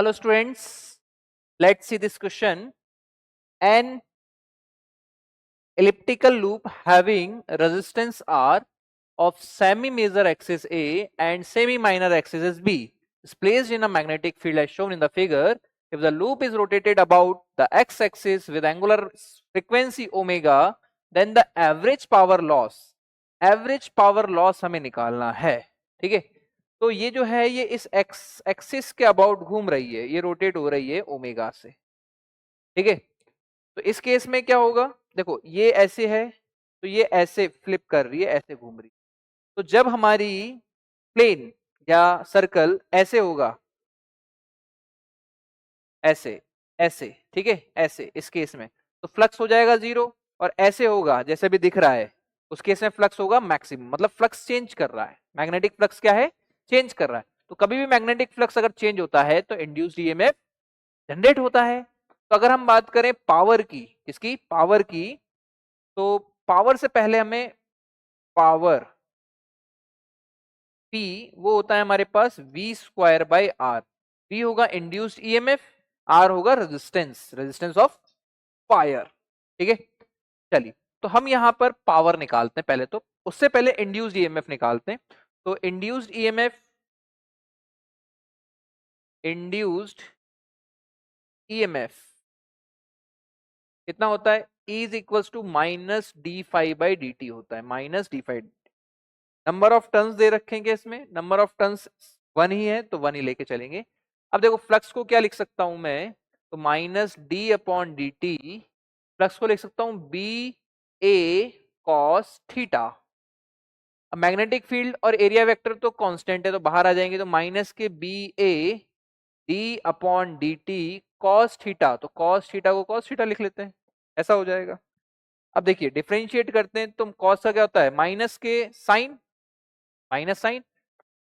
Hello students, let's see this question. An elliptical loop having resistance R of semi-major axis A and semi-minor axis B is placed in a magnetic field as shown in the figure. If the loop is rotated about the x-axis with angular frequency omega, then the average power loss हमें निकालना है. ठीक है, तो ये जो है ये इस एक्स एक्सिस के अबाउट घूम रही है, ये रोटेट हो रही है ओमेगा से. ठीक है, तो इस केस में क्या होगा, देखो ये ऐसे है तो ये ऐसे फ्लिप कर रही है, ऐसे घूम रही है. तो जब हमारी प्लेन या सर्कल ऐसे होगा, ऐसे ऐसे, ठीक है, ऐसे इस केस में तो फ्लक्स हो जाएगा जीरो. और ऐसे होगा जैसे भी दिख रहा है, उस केस में फ्लक्स होगा मैक्सिमम. मतलब फ्लक्स चेंज कर रहा है, मैग्नेटिक फ्लक्स क्या है, चेंज कर रहा है. तो कभी भी मैग्नेटिक फ्लक्स अगर चेंज होता है तो इंड्यूस्ड ईएमएफ जनरेट होता है. तो अगर हम बात करें पावर की, किसकी, पावर की, तो पावर से पहले हमें पावर P वो होता है हमारे पास v square by R. V होगा इंड्यूस्ड ईएमएफ, R होगा रेजिस्टेंस ऑफ फायर. ठीक है, चलिए तो हम यहां पर पावर निकालते हैं पहले. तो उससे पहले इंड्यूस्ड ईएमएफ निकालते हैं. तो इंड्यूस्ड ईएमएफ कितना होता है, E is equals to minus D phi by D T होता है, minus D phi. Number of turns दे रखेंगे इसमें, नंबर ऑफ टर्न्स 1 ही है तो 1 ही लेके चलेंगे. अब देखो फ्लक्स को क्या लिख सकता हूं मैं, तो minus d upon d t. Flux को लिख सकता हूं बी ए कॉस थीटा. अब मैग्नेटिक फील्ड और एरिया वेक्टर तो कांस्टेंट है तो बाहर आ जाएंगे, तो माइनस के B A d upon d t cos theta. तो कॉस थीटा को कॉस थीटा लिख लेते हैं, ऐसा हो जाएगा. अब देखिए डिफरेंशिएट करते हैं तो कॉस का क्या होता है, माइनस के sine, minus sine.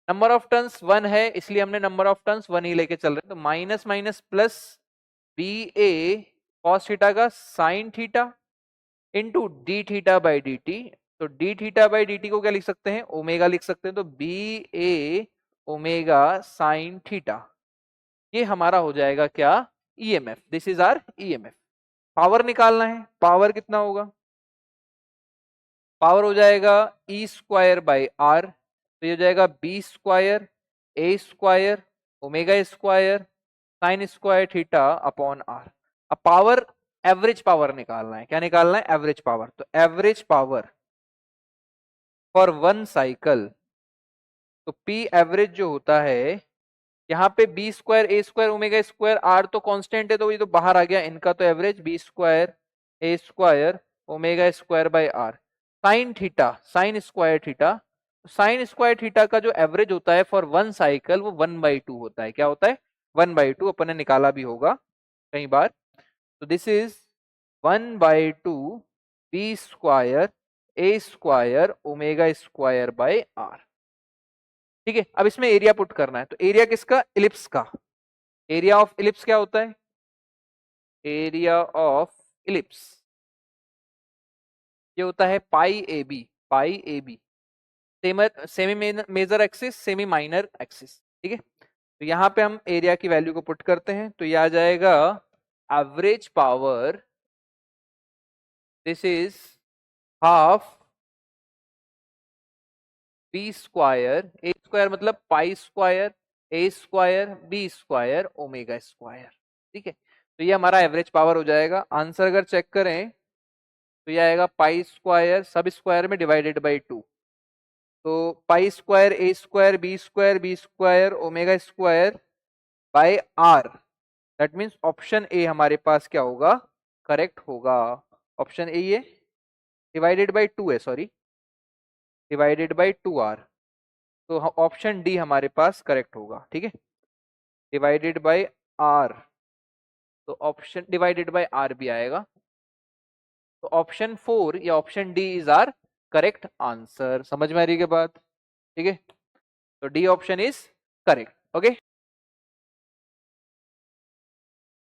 Number of turns 1 है इसलिए हमने नंबर ऑफ टर्न्स 1 ही लेके चल रहे हैं. तो minus minus plus B A cos theta का sine theta into D theta by D T. तो D theta by D T को क्या लिख सकते हैं, ओमेगा लिख सकते हैं. तो B A omega sine theta, ये हमारा हो जाएगा क्या, EMF. This is our EMF. Power निकालना है, पावर कितना होगा, पावर हो जाएगा ई स्क्वायर बाई आर. तो ये हो जाएगा B square A square omega square sine square theta upon R. अब पावर, एवरेज पावर निकालना है. क्या निकालना है, एवरेज पावर. तो average power for one cycle, तो पी एवरेज जो होता है, यहाँ पे B square A square omega square R तो कांस्टेंट है तो ये तो बाहर आ गया, इनका तो average B square A square omega square by R. Sine theta sign square theta, sign square theta का जो एवरेज होता है फॉर वन साइकिल वो 1/2 होता है. क्या होता है, 1/2. अपन ने निकाला भी होगा कई बार. तो this is 1/2 B square A square omega square by R. ठीक है, अब इसमें एरिया पुट करना है. तो एरिया किसका, इलिप्स का. एरिया ऑफ इलिप्स क्या होता है, एरिया ऑफ इलिप्स ये होता है pi A B. Pi A B semi major axis semi minor axis. ठीक है, तो यहां पे हम एरिया की वैल्यू को पुट करते हैं तो ये आ जाएगा average power. This is half B square A square मतलब pi square A square B square omega square. ठीक है, तो ये हमारा एवरेज पावर हो जाएगा. आंसर अगर चेक करें तो ये आएगा पाई स्क्वायर सब स्क्वायर में डिवाइडेड बाई 2. तो pi square A square B square omega square by R. That means option A हमारे पास क्या होगा, करेक्ट होगा. ऑप्शन ए ये डिवाइडेड बाई 2 है, सॉरी डिवाइडेड बाई 2r. तो ऑप्शन डी हमारे पास करेक्ट होगा. ठीक है, डिवाइडेड बाई आर, तो ऑप्शन डिवाइडेड बाई आर भी आएगा. तो ऑप्शन 4 या option D is our correct answer. समझ में आ रही है बात. ठीक है, तो D option is correct. Okay.